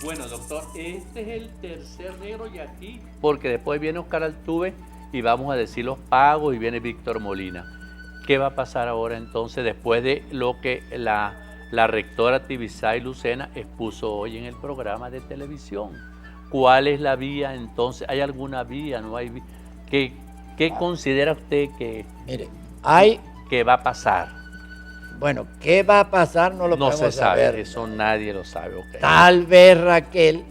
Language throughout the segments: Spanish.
Bueno, doctor, este es el tercer negro y aquí, porque después viene Oscar Altuve y vamos a decir los pagos y viene Víctor Molina. ¿Qué va a pasar ahora entonces después de lo que la rectora Tibisay Lucena expuso hoy en el programa de televisión? ¿Cuál es la vía entonces? ¿Hay alguna vía? ¿No hay vía? ¿Qué considera usted que, Mire, que va a pasar? Bueno, ¿qué va a pasar? No lo podemos se sabe, saber. eso nadie lo sabe. Okay. Tal vez Raquel,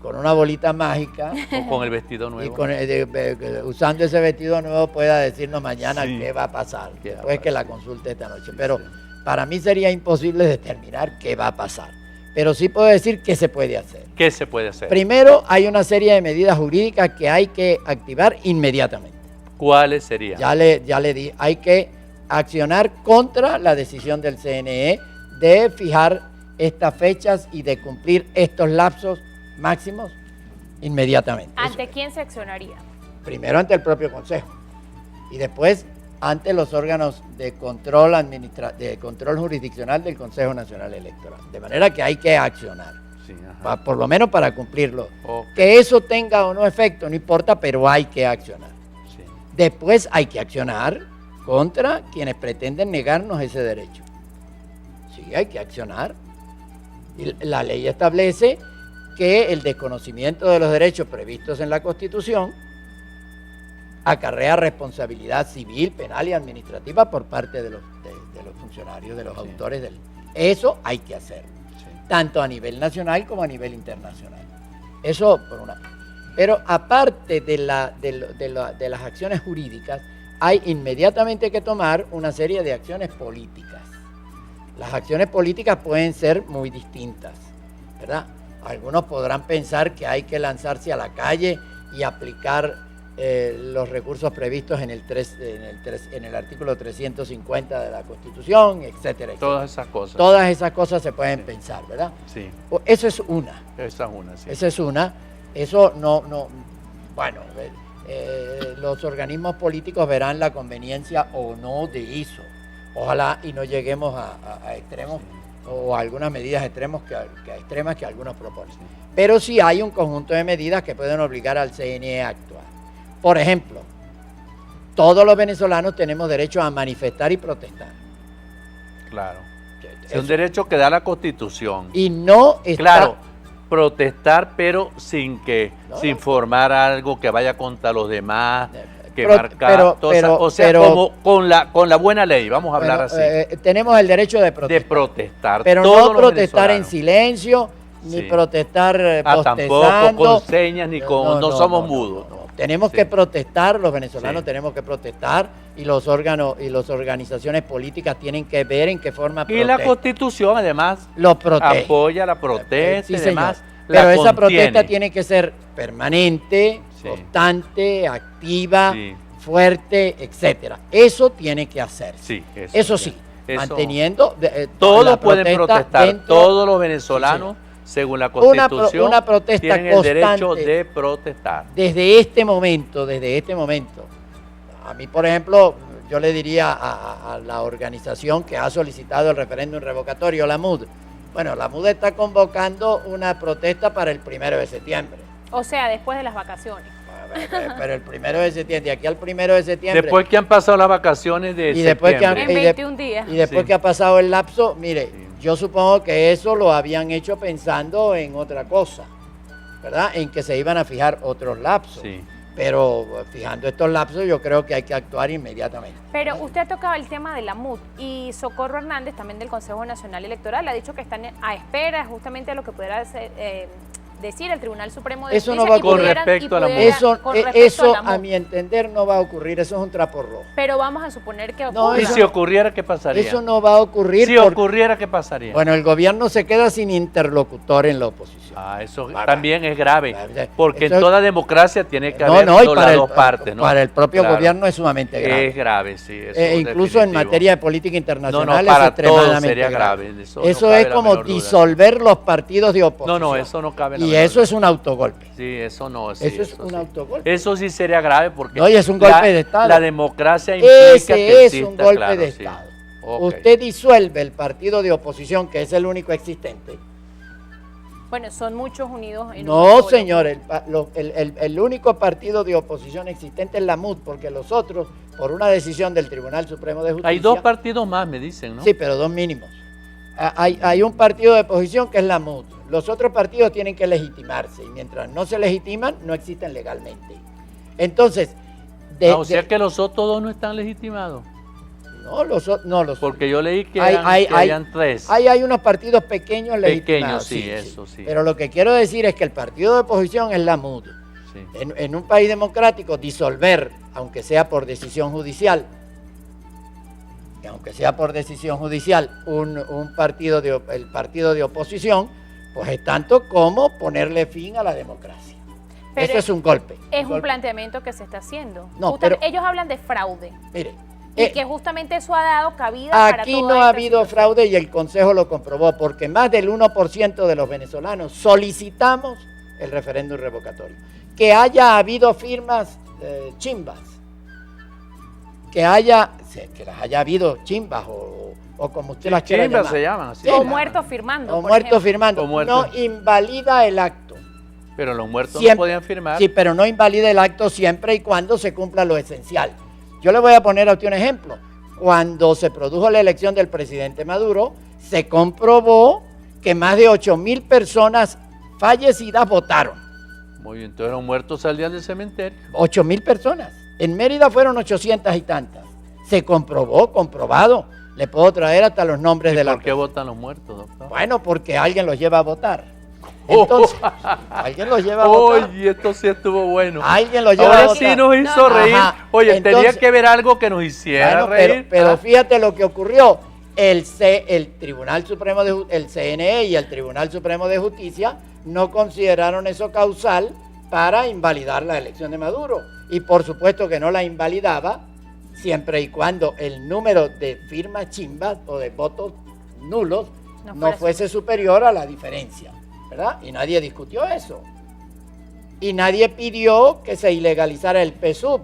con una bolita mágica, o con el vestido nuevo. Y usando ese vestido nuevo pueda decirnos mañana qué va a pasar, después que la consulte esta noche. Pero para mí sería imposible determinar qué va a pasar. Pero sí puedo decir qué se puede hacer. ¿Qué se puede hacer? Primero, hay una serie de medidas jurídicas que hay que activar inmediatamente. ¿Cuáles serían? Ya le di, hay que accionar contra la decisión del CNE de fijar estas fechas y de cumplir estos lapsos máximos inmediatamente. ¿Ante quién se accionaría? Primero ante el propio Consejo y después ante los órganos de control jurisdiccional del Consejo Nacional Electoral. De manera que hay que accionar, por lo menos para cumplirlo. Okay. Que eso tenga o no efecto, no importa, pero hay que accionar. Sí. Después hay que accionar contra quienes pretenden negarnos ese derecho. Sí, hay que accionar. Y la ley establece que el desconocimiento de los derechos previstos en la Constitución acarrea responsabilidad civil, penal y administrativa por parte de los funcionarios, de los autores del... Eso hay que hacer, tanto a nivel nacional como a nivel internacional. Eso por una parte. Pero aparte de las acciones jurídicas, hay inmediatamente que tomar una serie de acciones políticas. Las acciones políticas pueden ser muy distintas, ¿verdad? Algunos podrán pensar que hay que lanzarse a la calle y aplicar los recursos previstos en el artículo 350 de la Constitución, etcétera, etcétera. Todas esas cosas. Todas esas cosas se pueden pensar, ¿verdad? Sí. Eso es una. Esa es una, sí. Esa es una. Eso bueno, los organismos políticos verán la conveniencia o no de eso. Ojalá y no lleguemos a extremos o a algunas medidas extremas que algunos proponen. Pero sí hay un conjunto de medidas que pueden obligar al CNE a actuar. Por ejemplo, todos los venezolanos tenemos derecho a manifestar y protestar. Claro. Es un derecho que da la Constitución. Y no está... Claro, protestar, pero sin formar algo que vaya contra los demás, que marca como con la buena ley, vamos a hablar así. Tenemos el derecho de protestar. De protestar. Pero no protestar en silencio, ni protestar bostezando. Tampoco con señas, ni con... No somos mudos. Tenemos que protestar, los venezolanos tenemos que protestar, y los órganos y las organizaciones políticas tienen que ver en qué forma protestan. Y la Constitución además lo protege. Apoya la protesta y demás. Pero esa protesta tiene que ser permanente, constante, activa, fuerte, etcétera. Eso tiene que hacer. Sí, eso sí, manteniendo todos pueden protestar, todos los venezolanos. Según la Constitución, una protesta tienen el derecho de protestar. Desde este momento, a mí, por ejemplo, yo le diría a la organización que ha solicitado el referéndum revocatorio, la MUD, bueno, la MUD está convocando una protesta para el 1 de septiembre. O sea, después de las vacaciones. Pero el 1 de septiembre, de aquí al 1 de septiembre. Después que han pasado las vacaciones de septiembre. En 21 días. Y después que ha pasado el lapso, mire, yo supongo que eso lo habían hecho pensando en otra cosa, ¿verdad? En que se iban a fijar otros lapsos. Sí. Pero fijando estos lapsos yo creo que hay que actuar inmediatamente. Pero usted ha tocado el tema de la MUD y Socorro Hernández, también del Consejo Nacional Electoral, ha dicho que están a espera justamente de lo que pudiera decir el Tribunal Supremo de Justicia. Eso no va a ocurrir. Con respecto a la MUD. Eso a mi entender no va a ocurrir, eso es un trapo rojo. Pero vamos a suponer que ocurra. ¿Y si ocurriera qué pasaría? Eso no va a ocurrir. Si ocurriera qué pasaría. Bueno, el gobierno se queda sin interlocutor en la oposición. Eso también es grave, porque en toda democracia tiene que haber las dos partes, ¿no? Para el propio gobierno es sumamente grave. Es grave, sí. Incluso en materia de política internacional para es extremadamente sería grave. Eso es como disolver los partidos de oposición. No, eso no cabe. Y eso es un autogolpe. Sí, eso no. Sí, eso es un autogolpe. Eso sí sería grave porque es un golpe de Estado. La democracia implica que es un golpe de Estado. Okay. Usted disuelve el partido de oposición, que es el único existente, Bueno, son muchos unidos en No, un señor, el único partido de oposición existente es la MUD, porque los otros, por una decisión del Tribunal Supremo de Justicia... Hay 2 partidos más, me dicen, ¿no? Sí, pero 2 mínimos. Hay un partido de oposición que es la MUD. Los otros partidos tienen que legitimarse, y mientras no se legitiman, no existen legalmente. Entonces... o sea que los otros 2 no están legitimados. No, porque yo leí que hayan 3. Hay unos partidos pequeños legitimados. Pequeños, sí, eso sí. Pero lo que quiero decir es que el partido de oposición es la MUD. Sí. En un país democrático, disolver, aunque sea por decisión judicial, un partido el partido de oposición, pues es tanto como ponerle fin a la democracia. Pero eso es un golpe. Es un planteamiento que se está haciendo. No, pero ellos hablan de fraude. Mire. Y que justamente eso ha dado cabida para toda aquí no ha habido fraude y el Consejo lo comprobó, porque más del 1% de los venezolanos solicitamos el referéndum revocatorio. Que haya habido firmas chimbas, que las haya habido chimbas o como usted las quiera llamar. Se llaman así. O muertos firmando. O muertos firmando. No invalida el acto. Pero los muertos no podían firmar. Sí, pero no invalida el acto siempre y cuando se cumpla lo esencial. Yo le voy a poner a usted un ejemplo. Cuando se produjo la elección del presidente Maduro, se comprobó que más de 8.000 personas fallecidas votaron. Muy bien, entonces los muertos salían del cementerio. 8.000 personas. En Mérida fueron 800 y tantas. Se comprobado. Le puedo traer hasta los nombres de la... ¿Por qué votan los muertos, doctor? Bueno, porque alguien los lleva a votar. Entonces, alguien los lleva a votar. Oye, esto sí estuvo bueno. Alguien los lleva a votar. Ahora sí nos hizo reír. Ajá. Oye, tenía que ver algo que nos hiciera reír. Pero fíjate lo que ocurrió. El Tribunal Supremo el CNE y el Tribunal Supremo de Justicia no consideraron eso causal para invalidar la elección de Maduro. Y por supuesto que no la invalidaba siempre y cuando el número de firmas chimbas o de votos nulos no fuese superior a la diferencia. ¿Verdad? Y nadie discutió eso. Y nadie pidió que se ilegalizara el PSUV,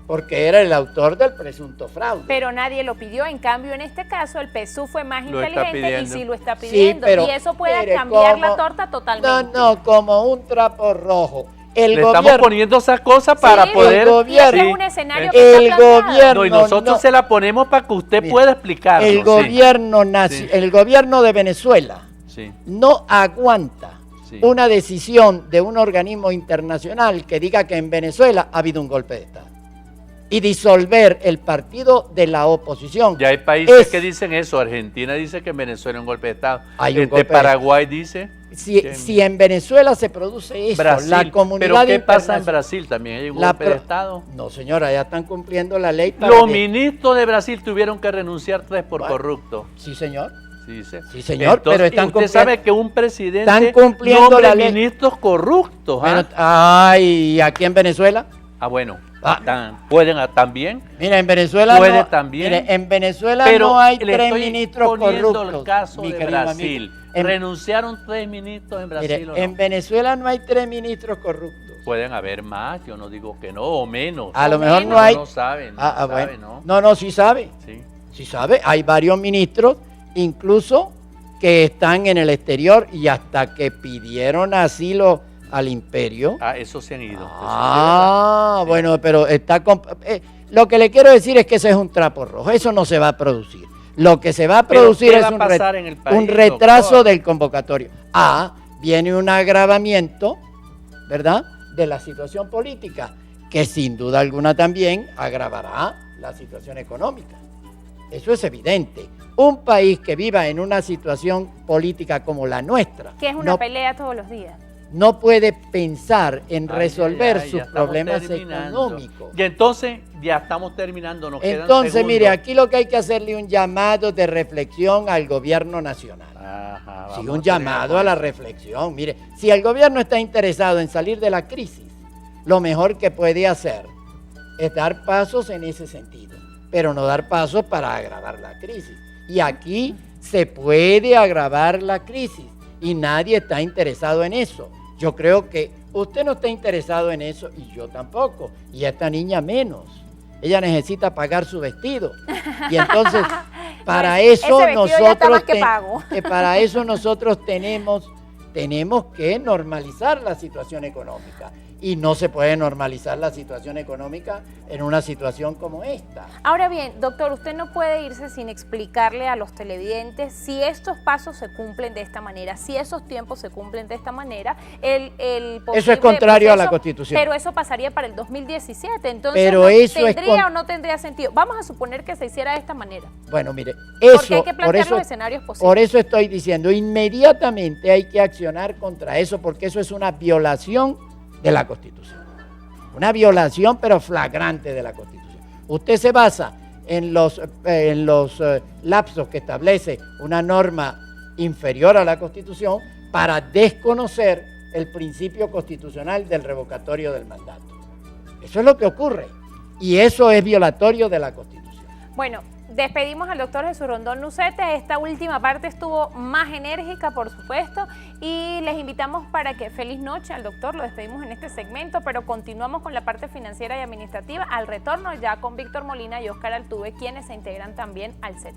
porque era el autor del presunto fraude. Pero nadie lo pidió. En cambio, en este caso, el PSUV fue más inteligente y sí lo está pidiendo. Sí, pero, y eso puede cambiar la torta totalmente. No, como un trapo rojo. Estamos poniendo esas cosas para poder... Ese es un escenario que el gobierno... y nosotros se la ponemos para que usted pueda explicarlo. El gobierno de Venezuela no aguanta una decisión de un organismo internacional que diga que en Venezuela ha habido un golpe de Estado y disolver el partido de la oposición. Ya hay países que dicen eso. Argentina dice que en Venezuela hay un golpe de Estado. Paraguay dice... Si en Venezuela se produce eso, Brasil, la comunidad ¿pero qué pasa en Brasil? ¿También hay un golpe de Estado? No, señora, ya están cumpliendo la ley. Los ministros de Brasil tuvieron que renunciar 3 por corruptos. Sí, señor. Sí, señor, entonces, pero están usted sabe que un presidente están cumpliendo nombre la ley. Ministros corruptos. Bueno, ¿y aquí en Venezuela? Bueno, pueden también. Mira, en Venezuela puede también. Mire, en Venezuela pero no hay 3 ministros corruptos. El caso de Brasil. Renunciaron 3 ministros en Brasil. Mire, en Venezuela no hay 3 ministros corruptos. Pueden haber más, yo no digo que no, o menos. A lo mejor no hay. No saben, bueno. No, sí sabe. Sí sabe. Hay varios ministros, incluso que están en el exterior y hasta que pidieron asilo al imperio. Eso se han ido. Bueno, pero está... lo que le quiero decir es que ese es un trapo rojo. Eso no se va a producir. Lo que se va a producir es un retraso del convocatorio. Viene un agravamiento, ¿verdad?, de la situación política, que sin duda alguna también agravará la situación económica. Eso es evidente. Un país que viva en una situación política como la nuestra, que es una pelea todos los días, no puede pensar en resolver sus problemas económicos. Y entonces ya estamos terminando. Entonces, mire, aquí lo que hay que hacerle un llamado de reflexión al gobierno nacional. Sí, un llamado a la reflexión. Mire, si el gobierno está interesado en salir de la crisis, lo mejor que puede hacer es dar pasos en ese sentido, pero no dar pasos para agravar la crisis. Y aquí se puede agravar la crisis y nadie está interesado en eso. Yo creo que usted no está interesado en eso y yo tampoco. Y esta niña menos. Ella necesita pagar su vestido. Y entonces, para eso nosotros tenemos tenemos que normalizar la situación económica. Y no se puede normalizar la situación económica en una situación como esta. Ahora bien, doctor, usted no puede irse sin explicarle a los televidentes si estos pasos se cumplen de esta manera, si esos tiempos se cumplen de esta manera. Eso es contrario a la Constitución. Pero eso pasaría para el 2017, entonces pero eso ¿tendría o no tendría sentido? Vamos a suponer que se hiciera de esta manera. Bueno, mire, eso, porque hay que plantear los escenarios posibles. Por eso estoy diciendo, inmediatamente hay que accionar contra eso, porque eso es una violación de la Constitución. Una violación, pero flagrante de la Constitución. Usted se basa en los lapsos que establece una norma inferior a la Constitución para desconocer el principio constitucional del revocatorio del mandato. Eso es lo que ocurre. Y eso es violatorio de la Constitución. Bueno, despedimos al doctor Jesús Rondón Nucete. Esta última parte estuvo más enérgica, por supuesto, y les invitamos para que feliz noche al doctor. Lo despedimos en este segmento, pero continuamos con la parte financiera y administrativa al retorno ya con Víctor Molina y Óscar Altuve, quienes se integran también al set.